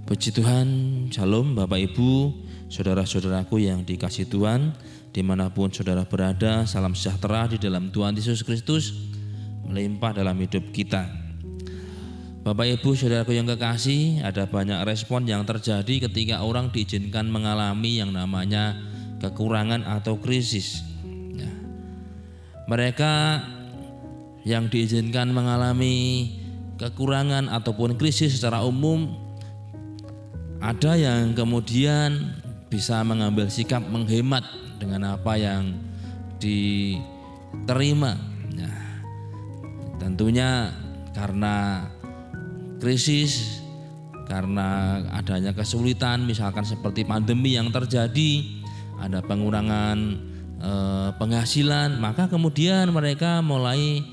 Puji Tuhan, Shalom Bapak Ibu, saudara-saudaraku yang dikasihi Tuhan, dimanapun saudara berada, salam sejahtera di dalam Tuhan Yesus Kristus melimpah dalam hidup kita. Bapak Ibu, saudaraku yang kekasih, ada banyak respon yang terjadi ketika orang diizinkan mengalami yang namanya kekurangan atau krisis. Ya. Mereka yang diizinkan mengalami kekurangan ataupun krisis secara umum, ada yang kemudian bisa mengambil sikap menghemat dengan apa yang diterima. Nah, tentunya karena krisis, karena adanya kesulitan, misalkan seperti pandemi yang terjadi, ada pengurangan penghasilan, maka kemudian mereka mulai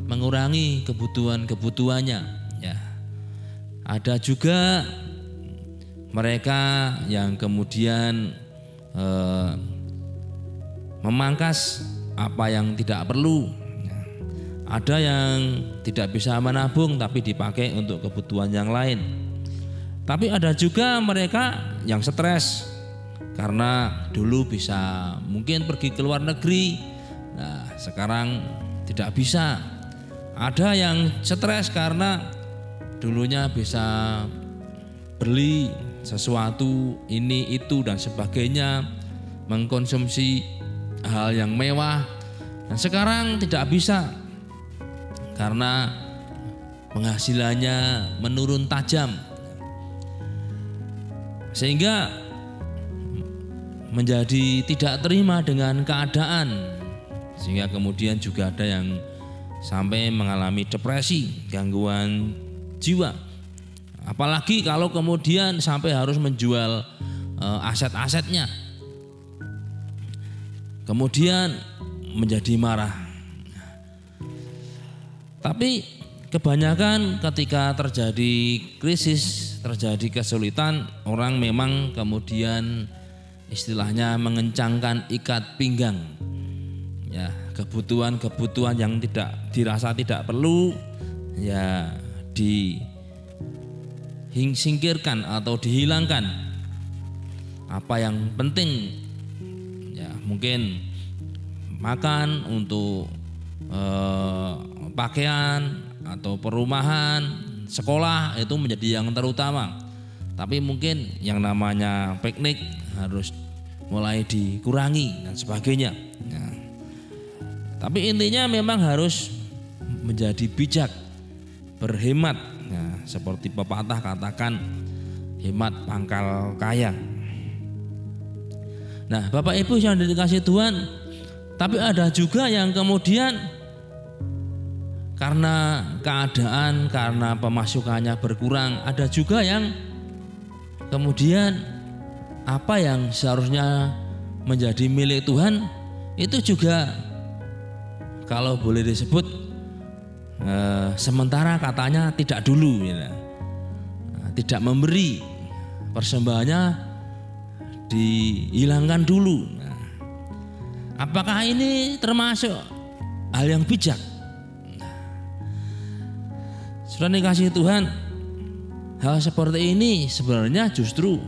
mengurangi kebutuhan-kebutuhannya. Ya. Ada juga mereka yang kemudian memangkas apa yang tidak perlu. Ada yang tidak bisa menabung tapi dipakai untuk kebutuhan yang lain. Tapi ada juga mereka yang stres karena dulu bisa mungkin pergi ke luar negeri, nah sekarang tidak bisa. Ada yang stres karena dulunya bisa beli sesuatu ini itu dan sebagainya, mengkonsumsi hal yang mewah, dan sekarang tidak bisa karena penghasilannya menurun tajam, sehingga menjadi tidak terima dengan keadaan, sehingga kemudian juga ada yang sampai mengalami depresi, gangguan jiwa. Apalagi kalau kemudian sampai harus menjual aset-asetnya, kemudian menjadi marah. Tapi kebanyakan ketika terjadi krisis, terjadi kesulitan, orang memang kemudian istilahnya mengencangkan ikat pinggang. Ya, kebutuhan-kebutuhan yang tidak dirasa tidak perlu ya disingkirkan atau dihilangkan. Apa yang penting ya mungkin makan, untuk pakaian atau perumahan, sekolah itu menjadi yang terutama. Tapi mungkin yang namanya piknik harus mulai dikurangi dan sebagainya. Ya. Tapi intinya memang harus menjadi bijak, berhemat. Nah, seperti pepatah katakan, hemat pangkal kaya. Nah, Bapak Ibu yang dikasihi Tuhan, tapi ada juga yang kemudian karena keadaan, karena pemasukannya berkurang, ada juga yang kemudian apa yang seharusnya menjadi milik Tuhan itu juga kalau boleh disebut sementara katanya tidak dulu, ya. Tidak memberi, persembahannya dihilangkan dulu. Nah, apakah ini termasuk hal yang bijak? Sudah dikasih Tuhan, hal seperti ini sebenarnya justru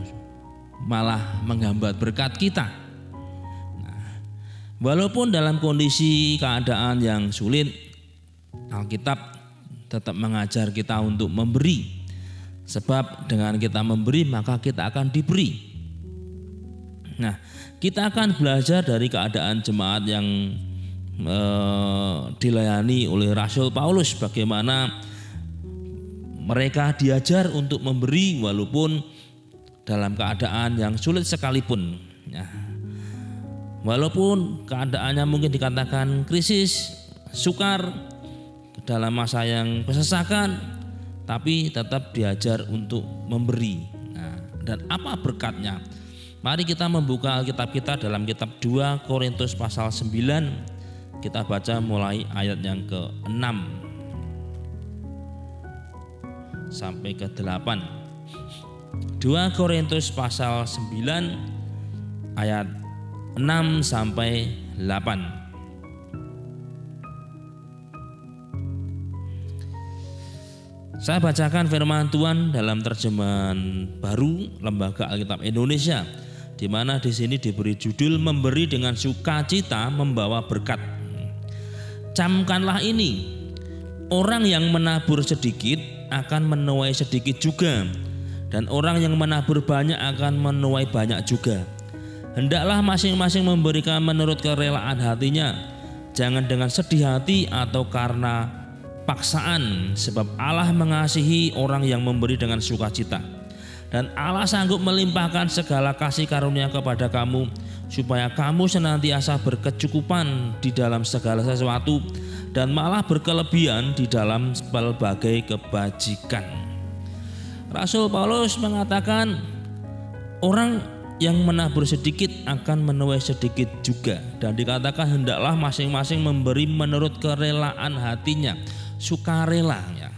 malah menghambat berkat kita. Nah, walaupun dalam kondisi keadaan yang sulit, Alkitab tetap mengajar kita untuk memberi, sebab dengan kita memberi maka kita akan diberi. Nah, kita akan belajar dari keadaan jemaat yang dilayani oleh Rasul Paulus, bagaimana mereka diajar untuk memberi walaupun dalam keadaan yang sulit sekalipun. Nah, walaupun keadaannya mungkin dikatakan krisis, sukar, dalam masa yang kesesakan, tapi tetap diajar untuk memberi. Nah, dan apa berkatnya? Mari kita membuka Alkitab kita dalam kitab 2 Korintus pasal 9. Kita baca mulai ayat yang ke-6 sampai ke-8. 2 Korintus pasal 9 ayat 6 sampai 8. Saya bacakan firman Tuhan dalam terjemahan baru Lembaga Alkitab Indonesia, di mana di sini diberi judul memberi dengan sukacita membawa berkat. Camkanlah ini, orang yang menabur sedikit akan menuai sedikit juga, dan orang yang menabur banyak akan menuai banyak juga. Hendaklah masing-masing memberikan menurut kerelaan hatinya, jangan dengan sedih hati atau karena paksaan, sebab Allah mengasihi orang yang memberi dengan sukacita. Dan Allah sanggup melimpahkan segala kasih karunia kepada kamu, supaya kamu senantiasa berkecukupan di dalam segala sesuatu dan malah berkelebihan di dalam berbagai kebajikan. Rasul Paulus mengatakan orang yang menabur sedikit akan menuai sedikit juga, dan dikatakan hendaklah masing-masing memberi menurut kerelaan hatinya, sukarela. Ya.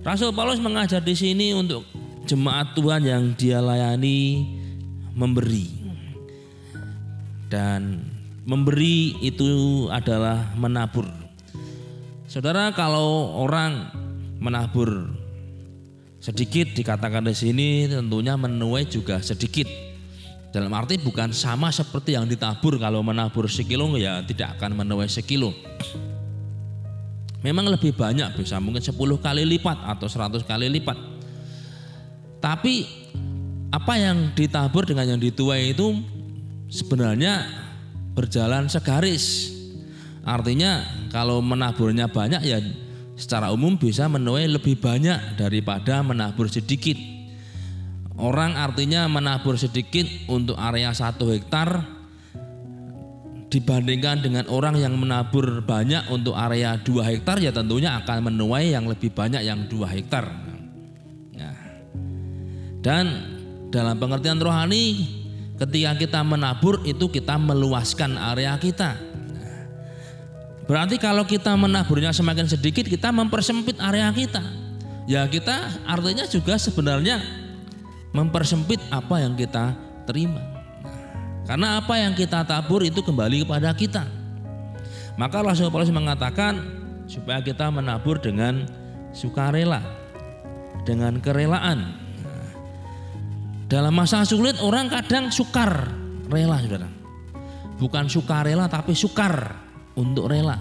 Rasul Paulus mengajar di sini untuk jemaat Tuhan yang dia layani memberi, dan memberi itu adalah menabur. Saudara, kalau orang menabur sedikit, dikatakan di sini tentunya menuai juga sedikit. Dalam arti bukan sama seperti yang ditabur. Kalau menabur sekilo ya tidak akan menuai sekilo. Memang lebih banyak, bisa mungkin 10 kali lipat atau 100 kali lipat. Tapi apa yang ditabur dengan yang dituai itu sebenarnya berjalan segaris. Artinya kalau menaburnya banyak ya secara umum bisa menuai lebih banyak daripada menabur sedikit. Orang artinya menabur sedikit untuk area 1 hektar dibandingkan dengan orang yang menabur banyak untuk area 2 hektar ya tentunya akan menuai yang lebih banyak yang 2 hektar. Nah, dan dalam pengertian rohani ketika kita menabur itu kita meluaskan area kita. Berarti kalau kita menaburnya semakin sedikit kita mempersempit area kita. Ya kita artinya juga sebenarnya mempersempit apa yang kita terima. Karena apa yang kita tabur itu kembali kepada kita. Maka Rasul Paulus mengatakan supaya kita menabur dengan sukarela, dengan kerelaan. Dalam masa sulit orang kadang sukar rela, saudara. Bukan sukarela tapi sukar untuk rela.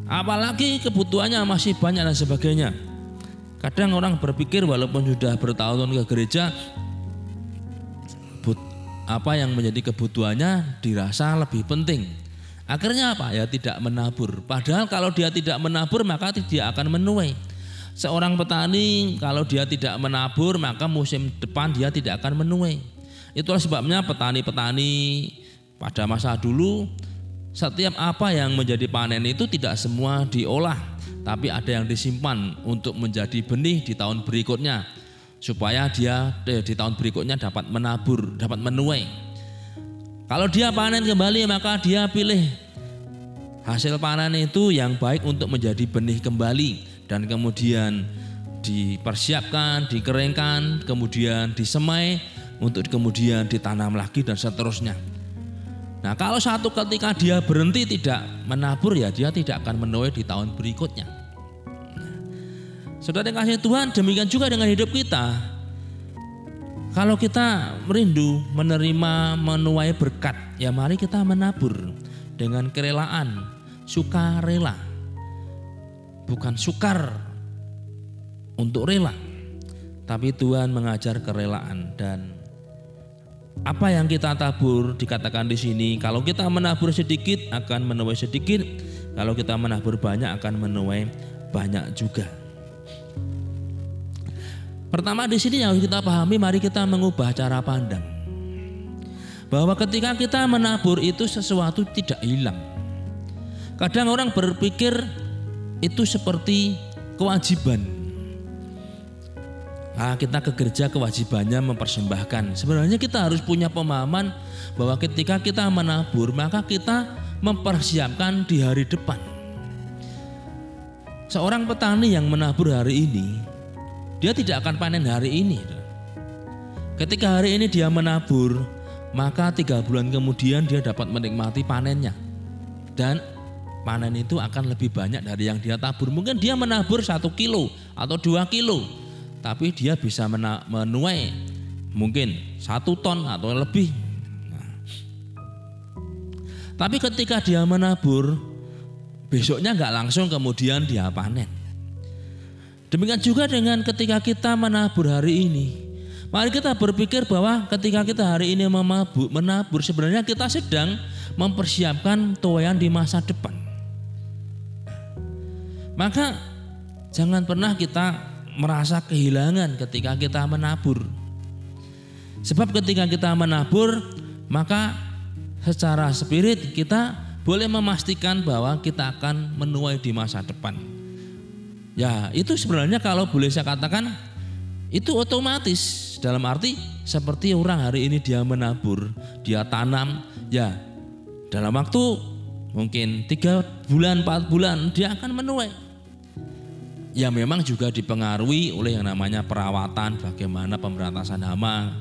Apalagi kebutuhannya masih banyak dan sebagainya. Kadang orang berpikir walaupun sudah bertahun-tahun ke gereja, apa yang menjadi kebutuhannya dirasa lebih penting. Akhirnya apa? Ya tidak menabur. Padahal kalau dia tidak menabur maka tidak akan menuai. Seorang petani kalau dia tidak menabur maka musim depan dia tidak akan menuai. Itulah sebabnya petani-petani pada masa dulu setiap apa yang menjadi panen itu tidak semua diolah, tapi ada yang disimpan untuk menjadi benih di tahun berikutnya supaya dia di tahun berikutnya dapat menabur, dapat menuai. Kalau dia panen kembali maka dia pilih hasil panen itu yang baik untuk menjadi benih kembali. Dan kemudian dipersiapkan, dikeringkan, kemudian disemai untuk kemudian ditanam lagi dan seterusnya. Nah kalau satu ketika dia berhenti tidak menabur ya dia tidak akan menuai di tahun berikutnya. Saudara yang kasih Tuhan, demikian juga dengan hidup kita. Kalau kita merindu menerima menuai berkat, ya mari kita menabur dengan kerelaan, sukarela. Bukan sukar untuk rela, tapi Tuhan mengajar kerelaan. Dan apa yang kita tabur dikatakan di sini, kalau kita menabur sedikit akan menuai sedikit, kalau kita menabur banyak akan menuai banyak juga. Pertama di sini yang harus kita pahami, mari kita mengubah cara pandang. Bahwa ketika kita menabur itu sesuatu tidak hilang. Kadang orang berpikir itu seperti kewajiban. Nah, kita ke gereja kewajibannya mempersembahkan. Sebenarnya kita harus punya pemahaman bahwa ketika kita menabur maka kita mempersiapkan di hari depan. Seorang petani yang menabur hari ini, dia tidak akan panen hari ini. Ketika hari ini dia menabur, maka 3 bulan kemudian dia dapat menikmati panennya. Dan panen itu akan lebih banyak dari yang dia tabur. Mungkin dia menabur 1 kilo atau 2 kilo, tapi dia bisa menuai mungkin 1 ton atau lebih. Nah, tapi ketika dia menabur, besoknya nggak langsung kemudian dia panen. Demikian juga dengan ketika kita menabur hari ini. Mari kita berpikir bahwa ketika kita hari ini menabur, sebenarnya kita sedang mempersiapkan tuaian di masa depan. Maka jangan pernah kita merasa kehilangan ketika kita menabur. Sebab ketika kita menabur, maka secara spirit kita boleh memastikan bahwa kita akan menuai di masa depan. Ya, itu sebenarnya kalau boleh saya katakan itu otomatis, dalam arti seperti orang hari ini dia menabur, dia tanam, ya dalam waktu mungkin 3 bulan, 4 bulan dia akan menuai. Ya memang juga dipengaruhi oleh yang namanya perawatan, bagaimana pemberantasan hama.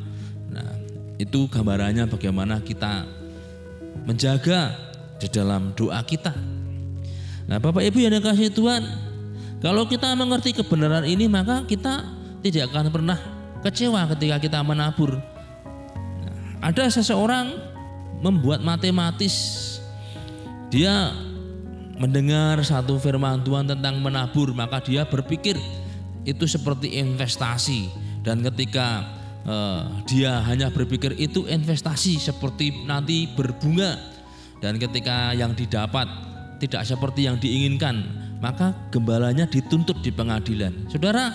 Nah, itu gambarannya bagaimana kita menjaga di dalam doa kita. Nah, Bapak Ibu yang dikasihi Tuhan, kalau kita mengerti kebenaran ini, maka kita tidak akan pernah kecewa ketika kita menabur. Nah, ada seseorang membuat matematis, dia mendengar satu firman Tuhan tentang menabur, maka dia berpikir itu seperti investasi. Dan ketika dia hanya berpikir itu investasi seperti nanti berbunga, dan ketika yang didapat tidak seperti yang diinginkan, maka gembalanya dituntut di pengadilan. Saudara,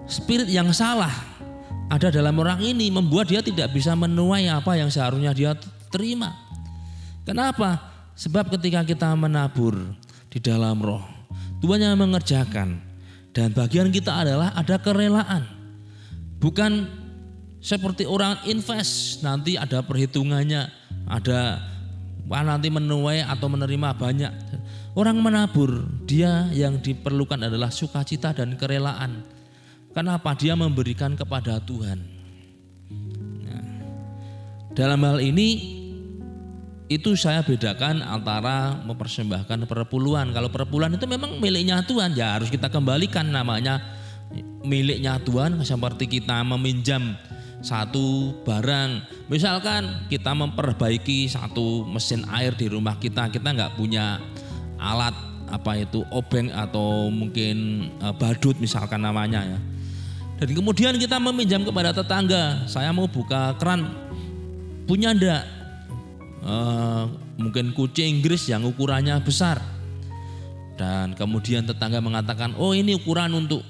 spirit yang salah ada dalam orang ini membuat dia tidak bisa menuai apa yang seharusnya dia terima. Kenapa? Sebab ketika kita menabur di dalam roh, Tuhan yang mengerjakan, dan bagian kita adalah ada kerelaan. Bukan seperti orang invest, nanti ada perhitungannya, ada nanti menuai atau menerima banyak. Orang menabur, dia yang diperlukan adalah sukacita dan kerelaan. Kenapa? Dia memberikan kepada Tuhan. Nah, dalam hal ini itu saya bedakan antara mempersembahkan perpuluhan. Kalau perpuluhan itu memang miliknya Tuhan, ya harus kita kembalikan, namanya miliknya Tuhan. Seperti kita meminjam satu barang, misalkan kita memperbaiki satu mesin air di rumah kita nggak punya alat obeng atau mungkin badut misalkan namanya ya. Dan kemudian kita meminjam kepada tetangga, saya mau buka keran, punya ndak? Mungkin kunci Inggris yang ukurannya besar, dan kemudian tetangga mengatakan, oh ini ukuran untuk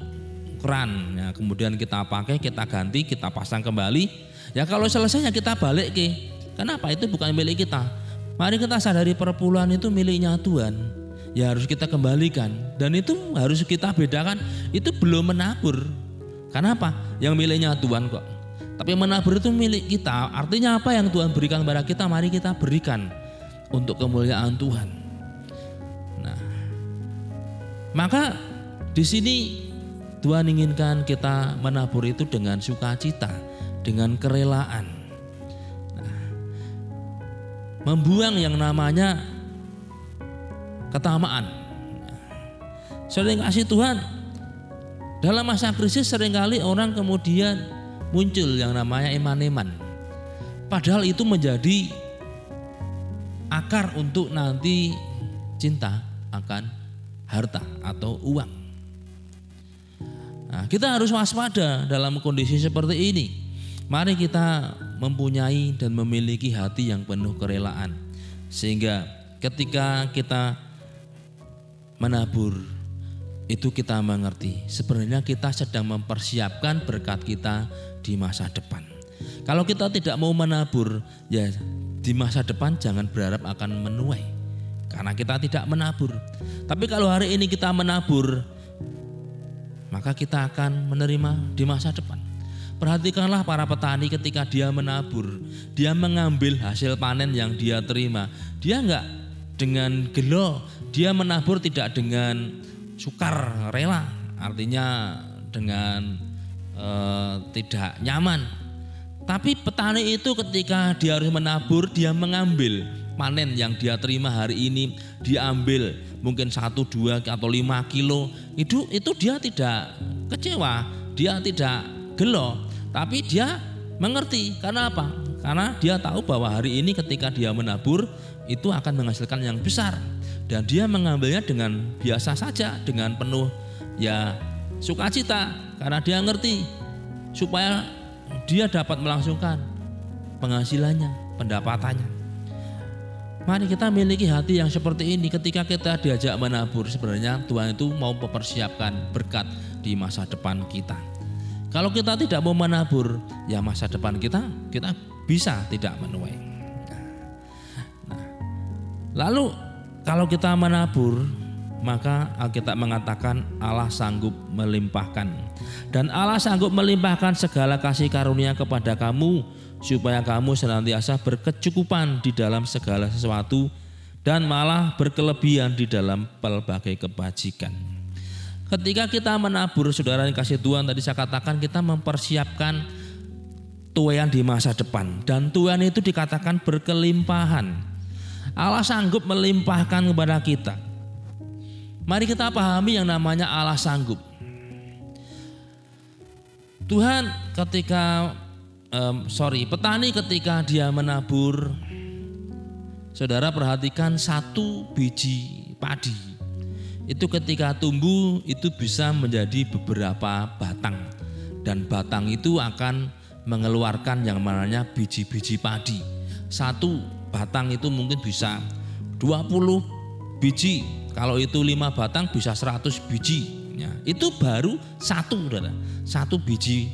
keran ya, kemudian kita pakai, kita ganti, kita pasang kembali. Ya kalau selesainya kita balik ke, kenapa? Itu bukan milik kita. Mari kita sadari perpuluhan itu miliknya Tuhan, ya harus kita kembalikan. Dan itu harus kita bedakan, itu belum menabur. Kenapa? Yang miliknya Tuhan kok. Tapi menabur itu milik kita. Artinya apa yang Tuhan berikan kepada kita, mari kita berikan untuk kemuliaan Tuhan. Nah, maka di sini Tuhan inginkan kita menabur itu dengan sukacita, dengan kerelaan. Nah, membuang yang namanya ketamaan. Saudara yang kasih Tuhan, dalam masa krisis seringkali orang kemudian muncul yang namanya eman-eman. Padahal itu menjadi akar untuk nanti cinta akan harta atau uang. Nah, kita harus waspada dalam kondisi seperti ini. Mari kita mempunyai dan memiliki hati yang penuh kerelaan, sehingga ketika kita menabur itu kita mengerti sebenarnya kita sedang mempersiapkan berkat kita di masa depan. Kalau kita tidak mau menabur, ya di masa depan jangan berharap akan menuai, karena kita tidak menabur. Tapi kalau hari ini kita menabur, maka kita akan menerima di masa depan. Perhatikanlah para petani ketika dia menabur, dia mengambil hasil panen yang dia terima. Dia enggak dengan gelo, dia menabur tidak dengan sukar rela, artinya dengan tidak nyaman. Tapi petani itu ketika dia harus menabur, dia mengambil panen yang dia terima hari ini diambil mungkin 1, 2 atau 5 kilo, itu dia tidak kecewa, dia tidak gelo, tapi dia mengerti. Karena apa? Karena dia tahu bahwa hari ini ketika dia menabur itu akan menghasilkan yang besar, dan dia mengambilnya dengan biasa saja, dengan penuh sukacita, karena dia ngerti supaya dia dapat melangsungkan penghasilannya, pendapatannya. Mari kita miliki hati yang seperti ini. Ketika kita diajak menabur, sebenarnya Tuhan itu mau mempersiapkan berkat di masa depan kita. Kalau kita tidak mau menabur, ya masa depan kita bisa tidak menuai. Nah, lalu kalau kita menabur, maka Alkitab mengatakan Allah sanggup melimpahkan. Dan Allah sanggup melimpahkan segala kasih karunia kepada kamu, supaya kamu senantiasa berkecukupan di dalam segala sesuatu dan malah berkelebihan di dalam pelbagai kebajikan. Ketika kita menabur, saudara yang kasih Tuhan, tadi saya katakan kita mempersiapkan tuaian di masa depan, dan tuaian itu dikatakan berkelimpahan. Allah sanggup melimpahkan kepada kita. Mari kita pahami yang namanya Allah sanggup. Tuhan ketika petani ketika dia menabur, saudara perhatikan 1 biji padi itu ketika tumbuh itu bisa menjadi beberapa batang, dan batang itu akan mengeluarkan yang namanya biji-biji padi. 1 batang itu mungkin bisa 20 biji, kalau itu 5 batang bisa 100 biji ya, itu baru 1 biji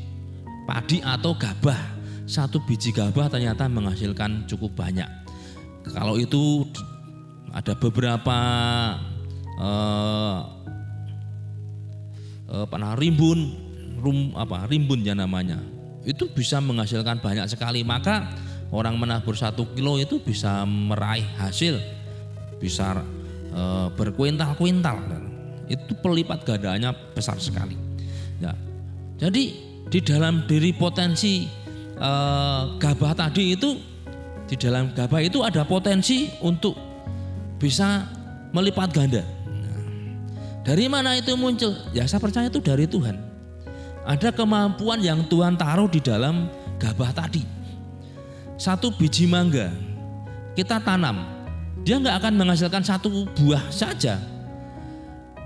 padi atau gabah. 1 biji gabah ternyata menghasilkan cukup banyak. Kalau itu ada beberapa rimbun ya namanya, itu bisa menghasilkan banyak sekali. Maka orang menabur 1 kilo itu bisa meraih hasil bisa berkuintal-kuintal. Itu pelipat gandanya besar sekali ya. Jadi di dalam diri potensi gabah tadi itu, di dalam gabah itu ada potensi untuk bisa melipat ganda. Dari mana itu muncul? Ya saya percaya itu dari Tuhan. Ada kemampuan yang Tuhan taruh di dalam gabah tadi. 1 biji mangga kita tanam, dia nggak akan menghasilkan 1 buah saja,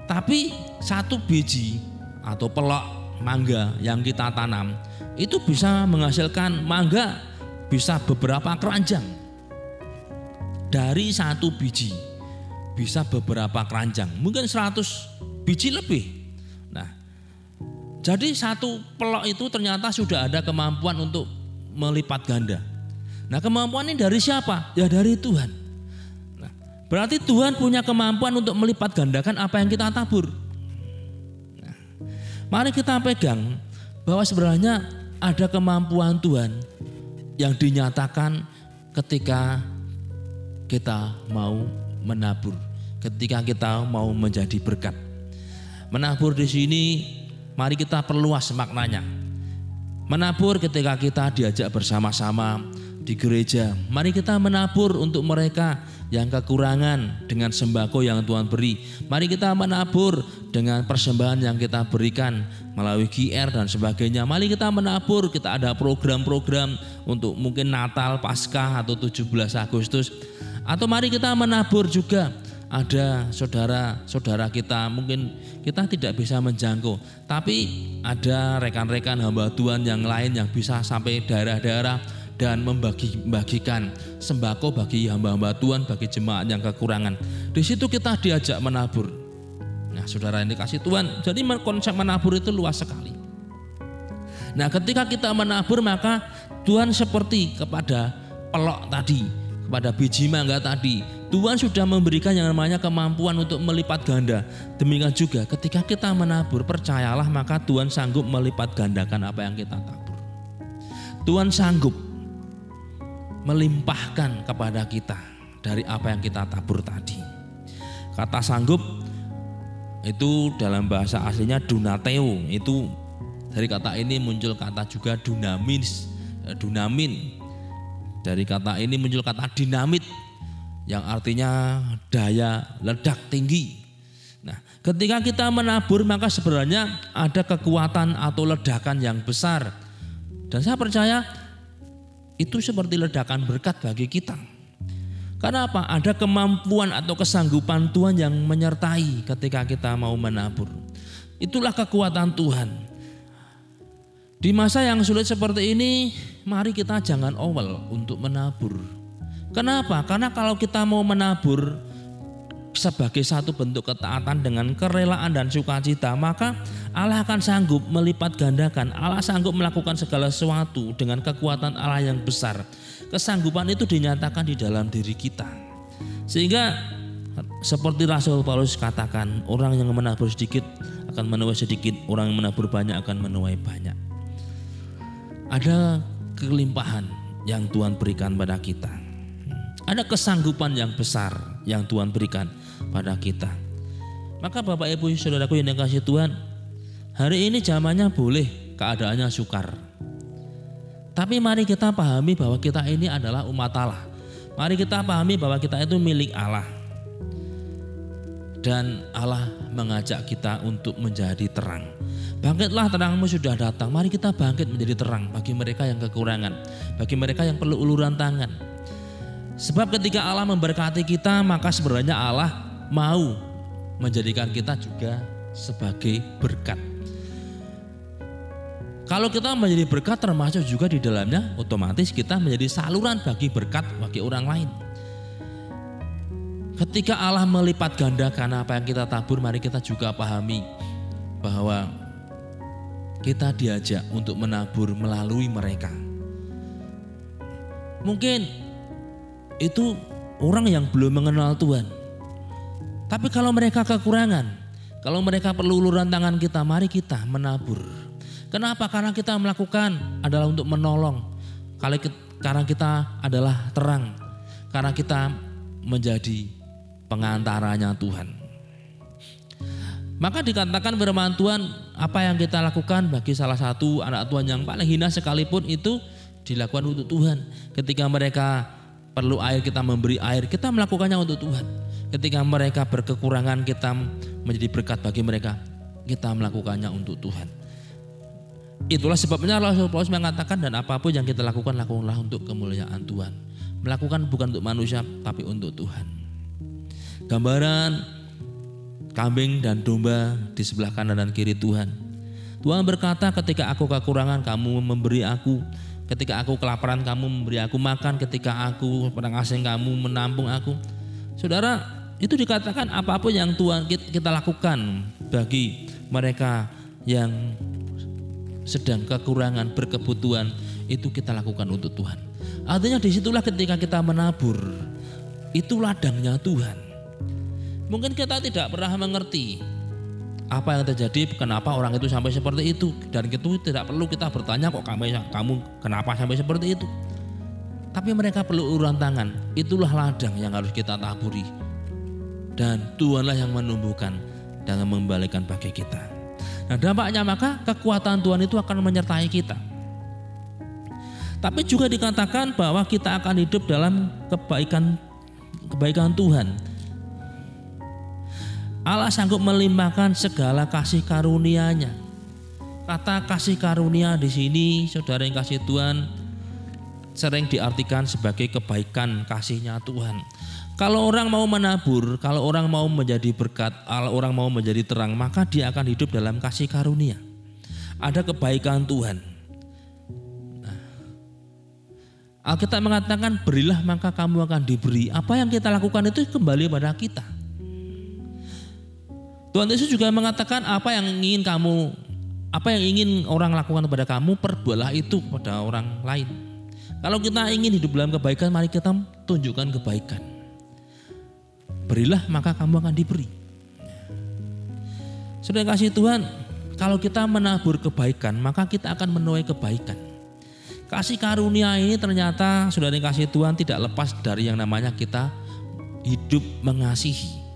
tapi 1 biji atau pelok mangga yang kita tanam itu bisa menghasilkan mangga bisa beberapa keranjang. Dari 1 biji bisa beberapa keranjang, mungkin 100 biji lebih. Nah, jadi 1 pelok itu ternyata sudah ada kemampuan untuk melipat ganda. Nah, kemampuan ini dari siapa? Ya dari Tuhan. Nah, berarti Tuhan punya kemampuan untuk melipat gandakan apa yang kita tabur. Mari kita pegang bahwa sebenarnya ada kemampuan Tuhan yang dinyatakan ketika kita mau menabur, ketika kita mau menjadi berkat. Menabur di sini mari kita perluas maknanya. Menabur ketika kita diajak bersama-sama di gereja. Mari kita menabur untuk mereka yang kekurangan dengan sembako yang Tuhan beri. Mari kita menabur dengan persembahan yang kita berikan melalui QR dan sebagainya. Mari kita menabur, kita ada program-program untuk mungkin Natal, Paskah atau 17 Agustus. Atau mari kita menabur juga, ada saudara-saudara kita mungkin kita tidak bisa menjangkau, tapi ada rekan-rekan hamba Tuhan yang lain yang bisa sampai daerah-daerah dan membagikan sembako bagi hamba-hamba Tuhan, bagi jemaat yang kekurangan. Di situ kita diajak menabur. Nah, saudara yang dikasih Tuhan, jadi konsep menabur itu luas sekali. Nah, ketika kita menabur maka Tuhan seperti kepada pelok tadi, kepada biji mangga tadi, Tuhan sudah memberikan yang namanya kemampuan untuk melipat ganda. Demikian juga ketika kita menabur, percayalah maka Tuhan sanggup melipat gandakan apa yang kita tabur. Tuhan sanggup melimpahkan kepada kita dari apa yang kita tabur tadi. Kata sanggup itu dalam bahasa aslinya dunateo, itu dari kata ini muncul kata juga dunamin. Dari kata ini muncul kata dinamit. yang artinya daya ledak tinggi. Nah, ketika kita menabur maka sebenarnya ada kekuatan atau ledakan yang besar. Dan saya percaya itu seperti ledakan berkat bagi kita. Karena apa? Ada kemampuan atau kesanggupan Tuhan yang menyertai ketika kita mau menabur. Itulah kekuatan Tuhan. Di masa yang sulit seperti ini, mari kita jangan awal untuk menabur. Kenapa? Karena kalau kita mau menabur sebagai satu bentuk ketaatan dengan kerelaan dan sukacita, maka Allah akan sanggup melipat gandakan. Allah sanggup melakukan segala sesuatu dengan kekuatan Allah yang besar. Kesanggupan itu dinyatakan di dalam diri kita. Sehingga seperti Rasul Paulus katakan, orang yang menabur sedikit akan menuai sedikit, orang yang menabur banyak akan menuai banyak. Ada kelimpahan yang Tuhan berikan pada kita. Ada kesanggupan yang besar yang Tuhan berikan pada kita. Maka Bapak Ibu Saudaraku yang dikasihi Tuhan, hari ini zamannya boleh keadaannya sukar. Tapi mari kita pahami bahwa kita ini adalah umat Allah. Mari kita pahami bahwa kita itu milik Allah. Dan Allah mengajak kita untuk menjadi terang. Bangkitlah, terangmu sudah datang. Mari kita bangkit menjadi terang bagi mereka yang kekurangan, bagi mereka yang perlu uluran tangan. Sebab ketika Allah memberkati kita, maka sebenarnya Allah mau menjadikan kita juga sebagai berkat. Kalau kita menjadi berkat, termasuk juga di dalamnya otomatis kita menjadi saluran bagi berkat bagi orang lain. Ketika Allah melipat gandakan apa yang kita tabur, mari kita juga pahami bahwa kita diajak untuk menabur melalui mereka. Mungkin itu orang yang belum mengenal Tuhan. Tapi kalau mereka kekurangan, kalau mereka perlu uluran tangan kita, mari kita menabur. Kenapa? Karena kita melakukan adalah untuk menolong. Karena kita adalah terang. Karena kita menjadi pengantaranya Tuhan. Maka dikatakan firman Tuhan, apa yang kita lakukan bagi salah satu anak Tuhan yang paling hina sekalipun itu dilakukan untuk Tuhan. Ketika mereka perlu air, kita memberi air, kita melakukannya untuk Tuhan. Ketika mereka berkekurangan, kita menjadi berkat bagi mereka, kita melakukannya untuk Tuhan. Itulah sebabnya Rasul Paulus mengatakan, dan apapun yang kita lakukan, lakukanlah untuk kemuliaan Tuhan. Melakukan bukan untuk manusia, tapi untuk Tuhan. Gambaran kambing dan domba di sebelah kanan dan kiri Tuhan. Tuhan berkata, ketika aku kekurangan, kamu memberi aku. Ketika aku kelaparan, kamu memberi aku makan. Ketika aku orang asing, kamu menampung aku. Saudara, itu dikatakan apapun yang Tuhan kita lakukan bagi mereka yang sedang kekurangan, berkebutuhan, itu kita lakukan untuk Tuhan. Artinya disitulah ketika kita menabur, itu ladangnya Tuhan. Mungkin kita tidak pernah mengerti apa yang terjadi, kenapa orang itu sampai seperti itu. Dan itu tidak perlu kita bertanya, kok kamu kenapa sampai seperti itu. Tapi mereka perlu uluran tangan. Itulah ladang yang harus kita taburi. Dan Tuhanlah yang menumbuhkan dan membalikan bagi kita. Nah, dampaknya maka kekuatan Tuhan itu akan menyertai kita. Tapi juga dikatakan bahwa kita akan hidup dalam kebaikan Tuhan. Allah sanggup melimpahkan segala kasih karunia-Nya. Kata kasih karunia di sini, saudara yang kasih Tuhan, sering diartikan sebagai kebaikan kasih-Nya Tuhan. Kalau orang mau menabur, kalau orang mau menjadi berkat, kalau orang mau menjadi terang, maka dia akan hidup dalam kasih karunia. Ada kebaikan Tuhan. Alkitab mengatakan, berilah maka kamu akan diberi. Apa yang kita lakukan itu kembali pada kita. Tuhan Yesus juga mengatakan, apa yang ingin orang lakukan kepada kamu, perbuatlah itu kepada orang lain. Kalau kita ingin hidup dalam kebaikan, mari kita tunjukkan kebaikan. Berilah maka kamu akan diberi. Sudah kasih Tuhan, kalau kita menabur kebaikan, maka kita akan menuai kebaikan. Kasih karunia ini ternyata, saudara yang kasih Tuhan, tidak lepas dari yang namanya kita hidup mengasihi.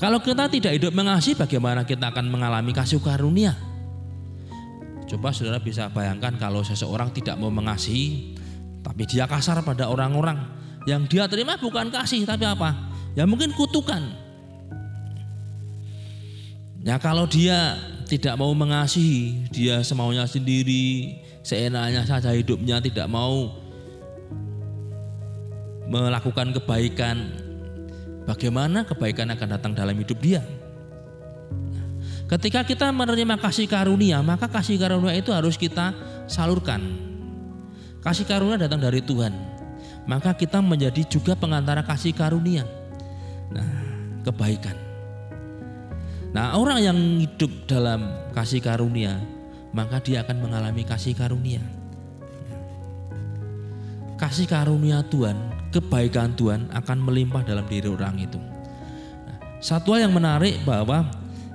Kalau kita tidak hidup mengasihi, bagaimana kita akan mengalami kasih karunia? Coba saudara bisa bayangkan kalau seseorang tidak mau mengasihi, tapi dia kasar pada orang-orang, Yang dia terima bukan kasih tapi apa? Ya mungkin kutukan. Ya kalau dia tidak mau mengasihi, dia semaunya sendiri, seenaknya saja hidupnya, tidak mau melakukan kebaikan, bagaimana kebaikan akan datang dalam hidup dia? Ketika kita menerima kasih karunia, maka kasih karunia itu harus kita salurkan. Kasih karunia datang dari Tuhan, maka kita menjadi juga pengantara kasih karunia. Nah, kebaikan. Nah, orang yang hidup dalam kasih karunia, maka dia akan mengalami kasih karunia. Kasih karunia Tuhan, kebaikan Tuhan akan melimpah dalam diri orang itu. Nah, satu hal yang menarik bahwa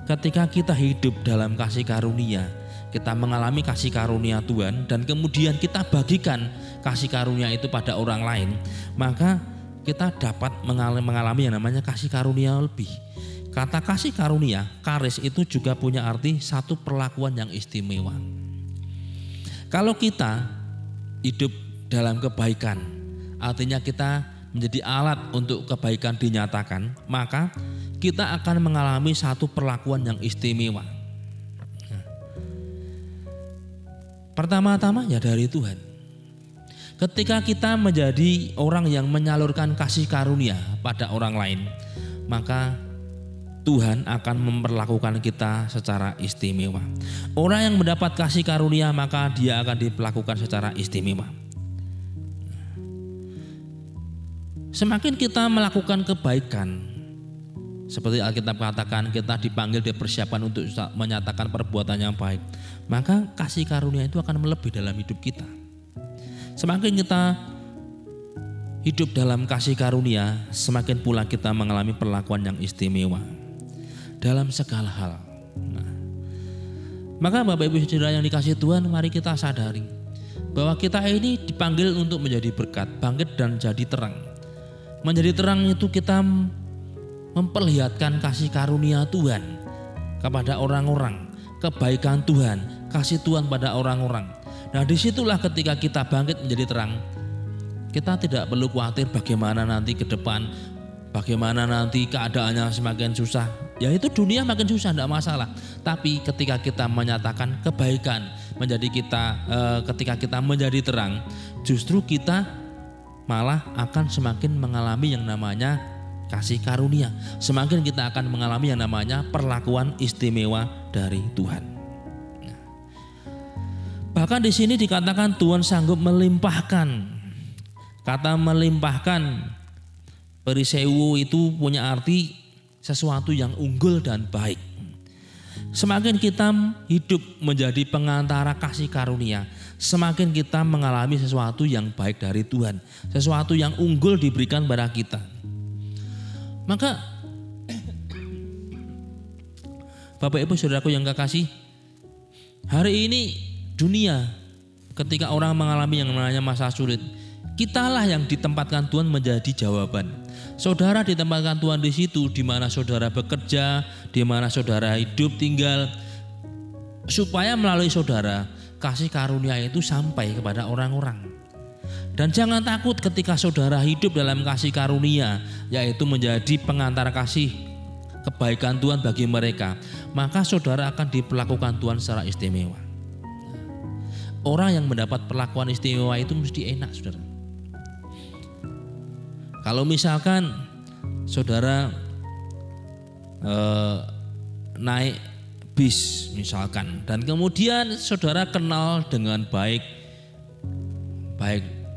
ketika kita hidup dalam kasih karunia, kita mengalami kasih karunia Tuhan dan kemudian kita bagikan kasih karunia itu pada orang lain, maka kita dapat mengalami yang namanya kasih karunia lebih. Kata kasih karunia, karis itu juga punya arti satu perlakuan yang istimewa. Kalau kita hidup dalam kebaikan, artinya kita menjadi alat untuk kebaikan dinyatakan, maka kita akan mengalami satu perlakuan yang istimewa. Pertama-tama ya dari Tuhan. Ketika kita menjadi orang yang menyalurkan kasih karunia pada orang lain, maka Tuhan akan memperlakukan kita secara istimewa. Orang yang mendapat kasih karunia maka dia akan diperlakukan secara istimewa. Semakin kita melakukan kebaikan, seperti Alkitab katakan kita dipanggil, dipersiapkan untuk menyatakan perbuatan yang baik, maka kasih karunia itu akan melebih dalam hidup kita. Semakin kita hidup dalam kasih karunia, semakin pula kita mengalami perlakuan yang istimewa dalam segala hal. Nah, maka Bapak Ibu Saudara yang dikasihi Tuhan, mari kita sadari bahwa kita ini dipanggil untuk menjadi berkat, bangkit dan jadi terang. Menjadi terang itu kita memperlihatkan kasih karunia Tuhan kepada orang-orang, kebaikan Tuhan, kasih Tuhan pada orang-orang. Nah, disitulah ketika kita bangkit menjadi terang, kita tidak perlu khawatir bagaimana nanti ke depan, bagaimana nanti keadaannya semakin susah. Ya itu dunia makin susah, tidak masalah. Tapi ketika kita menyatakan kebaikan, ketika kita menjadi terang, justru kita malah akan semakin mengalami yang namanya kasih karunia. Semakin kita akan mengalami yang namanya perlakuan istimewa dari Tuhan. Nah, bahkan di sini dikatakan Tuhan sanggup melimpahkan. Kata melimpahkan, perisewu itu punya arti sesuatu yang unggul dan baik. Semakin kita hidup menjadi pengantara kasih karunia, semakin kita mengalami sesuatu yang baik dari Tuhan, sesuatu yang unggul diberikan pada kita. Maka Bapak Ibu Saudaraku yang kekasih, hari ini dunia ketika orang mengalami yang namanya masa sulit, kitalah yang ditempatkan Tuhan menjadi jawaban. Saudara ditempatkan Tuhan di situ, di mana saudara bekerja, di mana saudara hidup tinggal, supaya melalui saudara kasih karunia itu sampai kepada orang-orang. Dan jangan takut ketika saudara hidup dalam kasih karunia, yaitu menjadi pengantara kasih kebaikan Tuhan bagi mereka, maka saudara akan diperlakukan Tuhan secara istimewa. Orang yang mendapat perlakuan istimewa itu mesti enak, saudara. Kalau misalkan saudara naik bis misalkan, dan kemudian saudara kenal dengan baik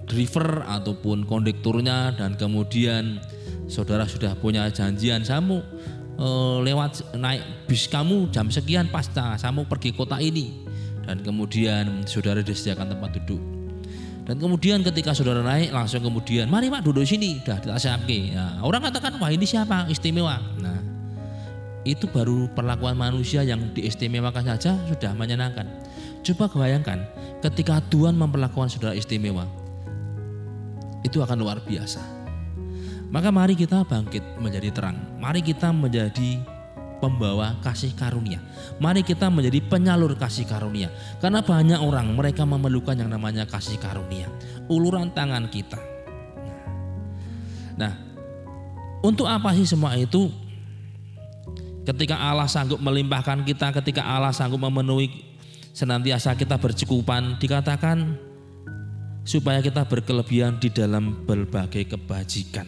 driver ataupun kondekturnya, dan kemudian saudara sudah punya janjian, kamu lewat naik bis kamu jam sekian pasca kamu pergi kota ini, dan kemudian saudara disediakan tempat duduk. Dan kemudian ketika saudara naik langsung kemudian, mari Pak duduk sini, dah ditasyakke. Nah, orang katakan, wah ini siapa? Istimewa. Nah, itu baru perlakuan manusia yang diistimewakan saja sudah menyenangkan. Coba bayangkan ketika Tuhan memperlakukan saudara istimewa, itu akan luar biasa. Maka mari kita bangkit menjadi terang. Mari kita menjadi pembawa kasih karunia. Mari kita menjadi penyalur kasih karunia. Karena banyak orang mereka memerlukan yang namanya kasih karunia. Uluran tangan kita. Nah, untuk apa sih semua itu? Ketika Allah sanggup melimpahkan kita, ketika Allah sanggup memenuhi senantiasa kita bercukupan, dikatakan supaya kita berkelebihan di dalam berbagai kebajikan.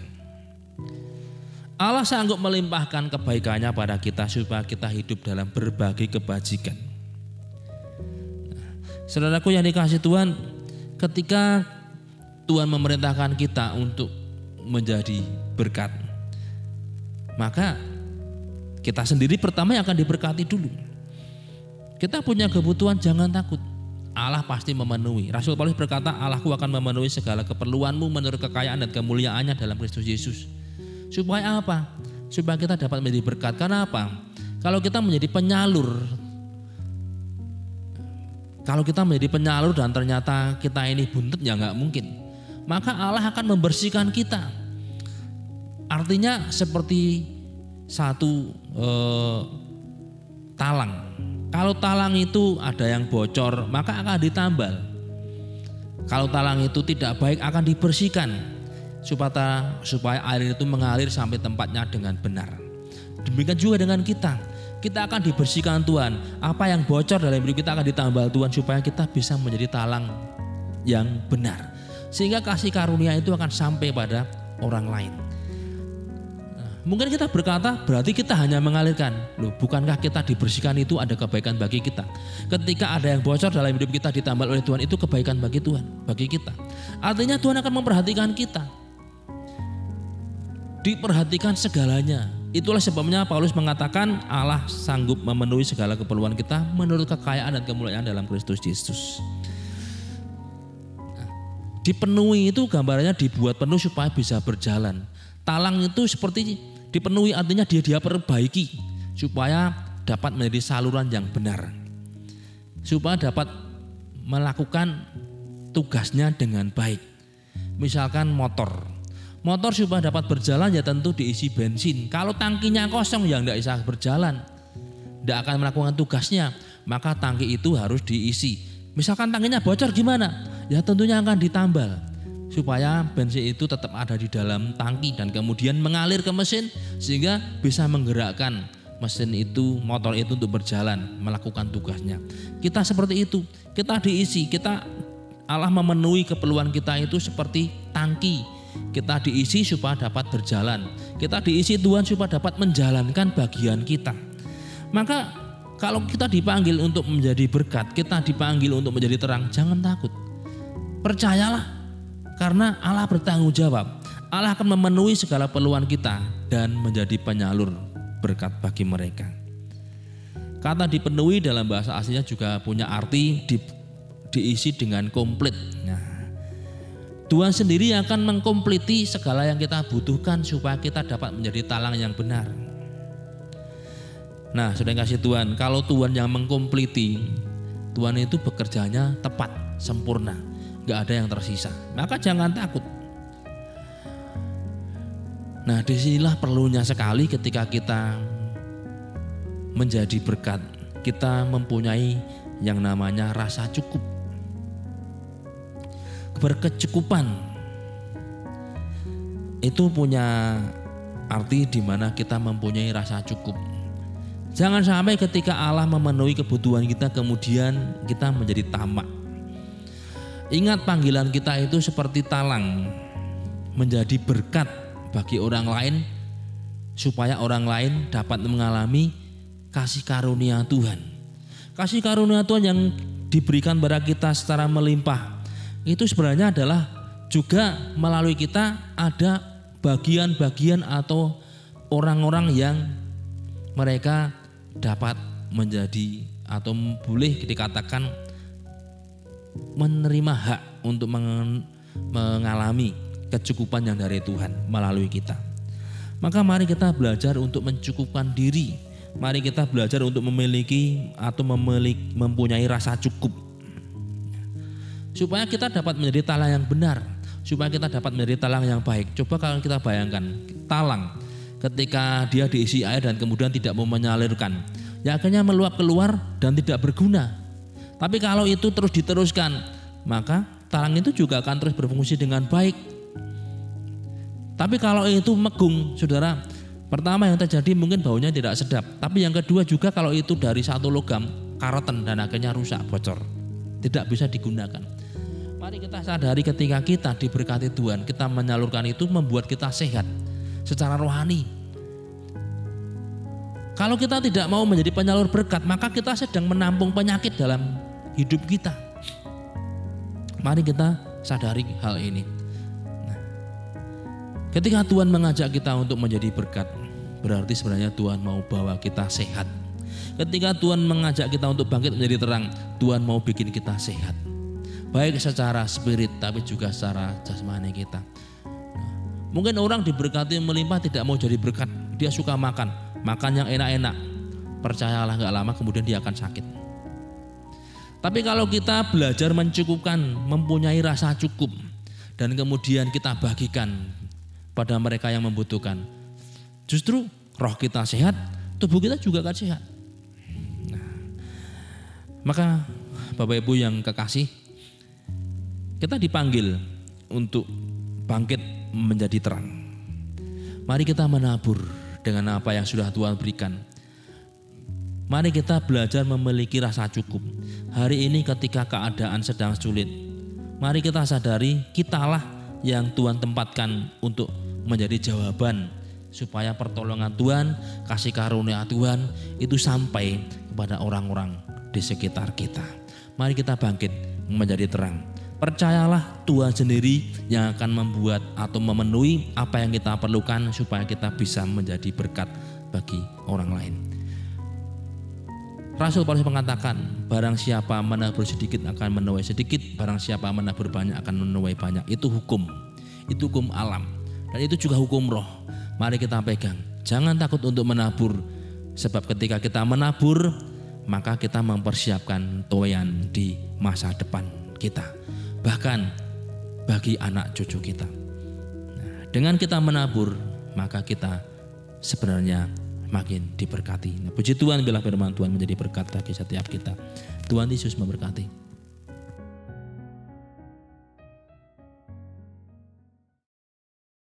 Allah sanggup melimpahkan kebaikannya pada kita supaya kita hidup dalam berbagai kebajikan. Saudaraku yang dikasihi Tuhan, ketika Tuhan memerintahkan kita untuk menjadi berkat, maka kita sendiri pertama yang akan diberkati dulu. Kita punya kebutuhan, jangan takut. Allah pasti memenuhi. Rasul Paulus berkata, Allahku akan memenuhi segala keperluanmu menurut kekayaan dan kemuliaannya dalam Kristus Yesus. Supaya apa? Supaya kita dapat menjadi berkat. Karena apa? Kalau kita menjadi penyalur, dan ternyata kita ini buntet, ya nggak mungkin. Maka Allah akan membersihkan kita. Artinya seperti satu talang. Kalau talang itu ada yang bocor, maka akan ditambal. Kalau talang itu tidak baik, akan dibersihkan supaya air itu mengalir sampai tempatnya dengan benar. Demikian juga dengan kita. Kita akan dibersihkan Tuhan. Apa yang bocor dalam hidup kita akan ditambal Tuhan supaya kita bisa menjadi talang yang benar. Sehingga kasih karunia itu akan sampai pada orang lain. Mungkin kita berkata berarti kita hanya mengalirkan. Loh, bukankah kita dibersihkan itu ada kebaikan bagi kita? Ketika ada yang bocor dalam hidup kita ditambal oleh Tuhan, itu kebaikan bagi Tuhan, bagi kita. Artinya Tuhan akan memperhatikan kita. Diperhatikan segalanya. Itulah sebabnya Paulus mengatakan Allah sanggup memenuhi segala keperluan kita menurut kekayaan dan kemuliaan dalam Kristus Yesus. Dipenuhi itu gambarannya dibuat penuh supaya bisa berjalan. Talang itu seperti dipenuhi, artinya dia perbaiki supaya dapat menjadi saluran yang benar, supaya dapat melakukan tugasnya dengan baik. Misalkan motor supaya dapat berjalan ya tentu diisi bensin. Kalau tangkinya kosong ya tidak bisa berjalan, tidak akan melakukan tugasnya, maka tangki itu harus diisi. Misalkan tangkinya bocor gimana? Ya tentunya akan ditambal supaya bensin itu tetap ada di dalam tangki dan kemudian mengalir ke mesin sehingga bisa menggerakkan mesin itu, motor itu untuk berjalan, melakukan tugasnya. Kita seperti itu, kita diisi, Allah memenuhi keperluan kita itu seperti tangki. Kita diisi supaya dapat berjalan. Kita diisi Tuhan supaya dapat menjalankan bagian kita. Maka kalau kita dipanggil untuk menjadi berkat, kita dipanggil untuk menjadi terang, jangan takut. Percayalah. Karena Allah bertanggung jawab. Allah akan memenuhi segala keperluan kita dan menjadi penyalur berkat bagi mereka. Kata dipenuhi dalam bahasa aslinya juga punya arti diisi dengan komplit. Nah, Tuhan sendiri akan mengkompliti segala yang kita butuhkan supaya kita dapat menjadi talang yang benar. Nah, sudah kasih Tuhan, kalau Tuhan yang mengkompliti, Tuhan itu bekerjanya tepat, sempurna. Gak ada yang tersisa, maka jangan takut. Nah, disinilah perlunya sekali ketika kita menjadi berkat, kita mempunyai yang namanya rasa cukup, berkecukupan. Itu punya arti di mana kita mempunyai rasa cukup. Jangan sampai ketika Allah memenuhi kebutuhan kita kemudian kita menjadi tamak. Ingat, panggilan kita itu seperti talang, menjadi berkat bagi orang lain supaya orang lain dapat mengalami kasih karunia Tuhan. Kasih karunia Tuhan yang diberikan kepada kita secara melimpah itu sebenarnya adalah juga melalui kita ada bagian-bagian atau orang-orang yang mereka dapat menjadi atau boleh dikatakan menerima hak untuk mengalami kecukupan yang dari Tuhan melalui kita. Maka mari kita belajar untuk mencukupkan diri. Mari kita belajar untuk memiliki atau mempunyai rasa cukup. Supaya kita dapat menjadi talang yang benar. Supaya kita dapat menjadi talang yang baik. Coba kalau kita bayangkan talang ketika dia diisi air dan kemudian tidak mau menyalurkan, ya akhirnya meluap keluar dan tidak berguna. Tapi kalau itu terus diteruskan, maka talang itu juga akan terus berfungsi dengan baik. Tapi kalau itu megung, saudara, pertama yang terjadi mungkin baunya tidak sedap. Tapi yang kedua juga kalau itu dari satu logam, kareten dan akhirnya rusak, bocor. Tidak bisa digunakan. Mari kita sadari ketika kita diberkati Tuhan, kita menyalurkan itu membuat kita sehat secara rohani. Kalau kita tidak mau menjadi penyalur berkat, maka kita sedang menampung penyakit dalam hidup kita. Mari kita sadari hal ini. Nah, ketika Tuhan mengajak kita untuk menjadi berkat, berarti sebenarnya Tuhan mau bawa kita sehat. Ketika Tuhan mengajak kita untuk bangkit menjadi terang, Tuhan mau bikin kita sehat. Baik secara spirit tapi juga secara jasmani kita. Nah, mungkin orang diberkati melimpah tidak mau jadi berkat. Dia suka makan yang enak-enak. Percayalah gak lama kemudian dia akan sakit. Tapi kalau kita belajar mencukupkan, mempunyai rasa cukup, dan kemudian kita bagikan pada mereka yang membutuhkan, justru roh kita sehat, tubuh kita juga akan sehat. Nah, maka Bapak Ibu yang kekasih, kita dipanggil untuk bangkit menjadi terang. Mari kita menabur dengan apa yang sudah Tuhan berikan. Mari kita belajar memiliki rasa cukup. Hari ini ketika keadaan sedang sulit, mari kita sadari kitalah yang Tuhan tempatkan untuk menjadi jawaban supaya pertolongan Tuhan, kasih karunia Tuhan itu sampai kepada orang-orang di sekitar kita. Mari kita bangkit menjadi terang. Percayalah Tuhan sendiri yang akan membuat atau memenuhi apa yang kita perlukan supaya kita bisa menjadi berkat bagi orang lain. Rasul Paulus mengatakan, barang siapa menabur sedikit akan menuai sedikit, barang siapa menabur banyak akan menuai banyak. Itu hukum alam, dan itu juga hukum roh. Mari kita pegang, jangan takut untuk menabur, sebab ketika kita menabur, maka kita mempersiapkan tuaian di masa depan kita, bahkan bagi anak cucu kita. Nah, dengan kita menabur, maka kita sebenarnya makin diberkati. Nah, puji Tuhan bila firman Tuhan menjadi berkat bagi setiap kita. Tuhan Yesus memberkati.